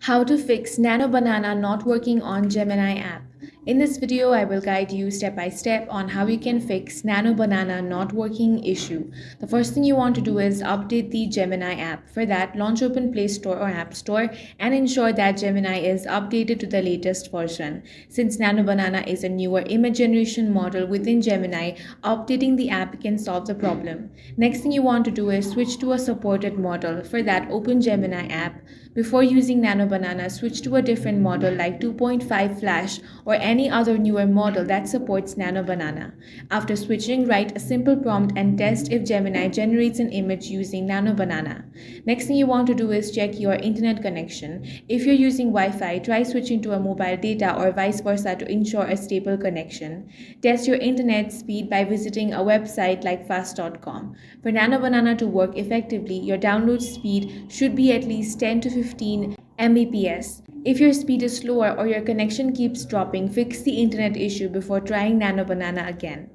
How to fix Nano Banana not working on Gemini app. In this video, I will guide you step by step on how you can fix Nano Banana not working issue. The first thing you want to do is update the Gemini app. For that, launch open Play Store or App Store and ensure that Gemini is updated to the latest version. Since Nano Banana is a newer image generation model within Gemini, updating the app can solve the problem. Next thing you want to do is switch to a supported model. For that, open Gemini app. Before using Nano Banana, switch to a different model like 2.5 Flash or any other newer model that supports Nano Banana. After switching, write a simple prompt and test if Gemini generates an image using Nano Banana. Next thing you want to do is check your internet connection. If you're using Wi-Fi, try switching to a mobile data or vice versa to ensure a stable connection. Test your internet speed by visiting a website like fast.com. For Nano Banana to work effectively, your download speed should be at least 10 to 15 Mbps. If your speed is slower or your connection keeps dropping, fix the internet issue before trying Nano Banana again.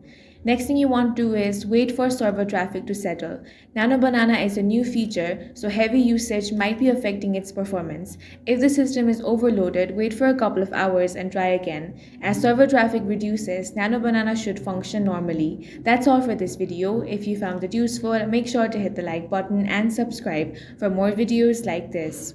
Next thing you want to do is wait for server traffic to settle. Nano Banana is a new feature, so heavy usage might be affecting its performance. If the system is overloaded, wait for a couple of hours and try again. As server traffic reduces, Nano Banana should function normally. That's all for this video. If you found it useful, make sure to hit the like button and subscribe for more videos like this.